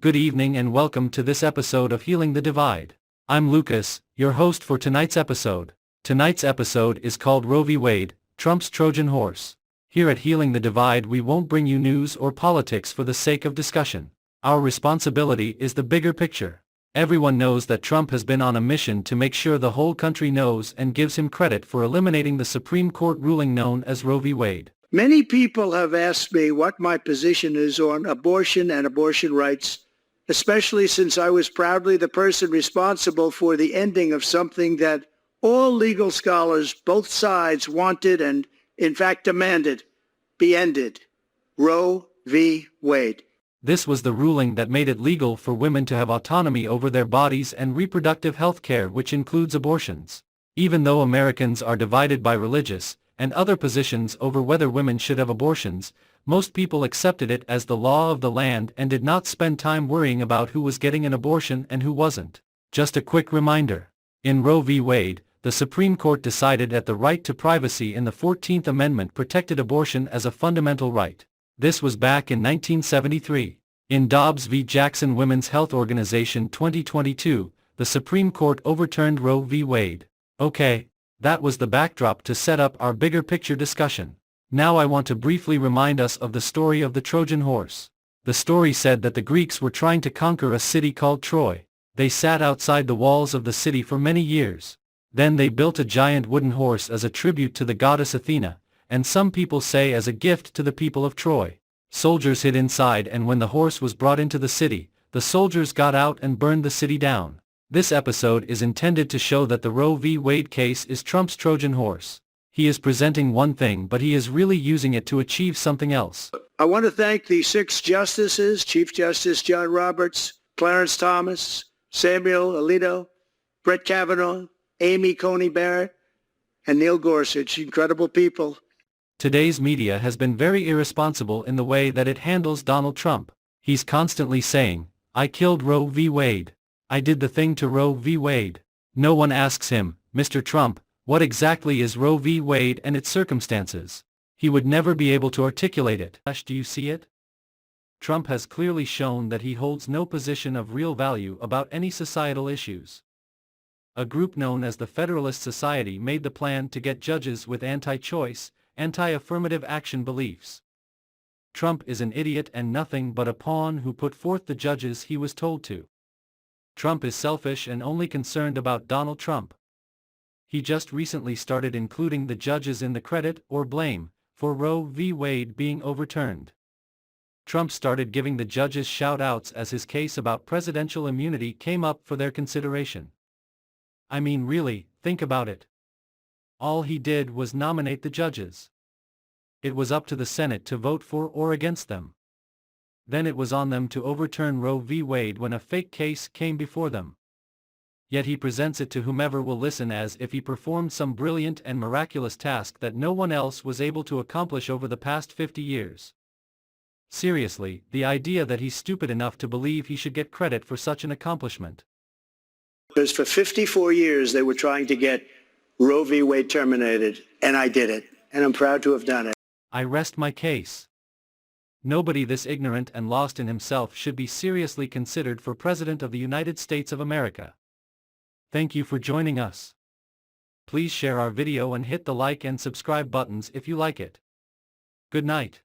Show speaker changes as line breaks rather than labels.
Good evening and welcome to this episode of Healing the Divide. I'm Lucas, your host for tonight's episode. Tonight's episode is called Roe-v-Wade, Trump's Trojan Horse. Here at Healing the Divide we won't bring you news or politics for the sake of discussion. Our responsibility is the bigger picture. Everyone knows that Trump has been on a mission to make sure the whole country knows and gives him credit for eliminating the Supreme Court ruling known as Roe-v-Wade.
Many people have asked me what my position is on abortion and abortion rights, especially since I was proudly the person responsible for the ending of something that all legal scholars, both sides, wanted and, in fact, demanded be ended. Roe v. Wade.
This was the ruling that made it legal for women to have autonomy over their bodies and reproductive health care, which includes abortions. Even though Americans are divided by religious and other positions over whether women should have abortions, most people accepted it as the law of the land and did not spend time worrying about who was getting an abortion and who wasn't. Just a quick reminder. In Roe v. Wade, the Supreme Court decided that the right to privacy in the 14th Amendment protected abortion as a fundamental right. This was back in 1973. In Dobbs v. Jackson Women's Health Organization 2022, the Supreme Court overturned Roe v. Wade. Okay, that was the backdrop to set up our bigger picture discussion. Now I want to briefly remind us of the story of the Trojan horse. The story said that the Greeks were trying to conquer a city called Troy. They sat outside the walls of the city for many years. Then they built a giant wooden horse as a tribute to the goddess Athena, and some people say as a gift to the people of Troy. Soldiers hid inside, and when the horse was brought into the city, the soldiers got out and burned the city down. This episode is intended to show that the Roe v. Wade case is Trump's Trojan horse. He is presenting one thing, but he is really using it to achieve something else.
I want to thank the 6 justices, Chief Justice John Roberts, Clarence Thomas, Samuel Alito, Brett Kavanaugh, Amy Coney Barrett, and Neil Gorsuch, incredible people.
Today's media has been very irresponsible in the way that it handles Donald Trump. He's constantly saying, "I killed Roe v. Wade. I did the thing to Roe v. Wade." No one asks him, "Mr. Trump, what exactly is Roe v. Wade and its circumstances?" He would never be able to articulate it. Do you see it? Trump has clearly shown that he holds no position of real value about any societal issues. A group known as the Federalist Society made the plan to get judges with anti-choice, anti-affirmative action beliefs. Trump is an idiot and nothing but a pawn who put forth the judges he was told to. Trump is selfish and only concerned about Donald Trump. He just recently started including the judges in the credit or blame for Roe v. Wade being overturned. Trump started giving the judges shout-outs as his case about presidential immunity came up for their consideration. I mean, really, think about it. All he did was nominate the judges. It was up to the Senate to vote for or against them. Then it was on them to overturn Roe v. Wade when a fake case came before them. Yet he presents it to whomever will listen as if he performed some brilliant and miraculous task that no one else was able to accomplish over the past 50 years. Seriously, the idea that he's stupid enough to believe he should get credit for such an accomplishment.
Because for 54 years they were trying to get Roe v. Wade terminated, and I did it, and I'm proud to have done it.
I rest my case. Nobody this ignorant and lost in himself should be seriously considered for President of the United States of America. Thank you for joining us. Please share our video and hit the like and subscribe buttons if you like it. Good night.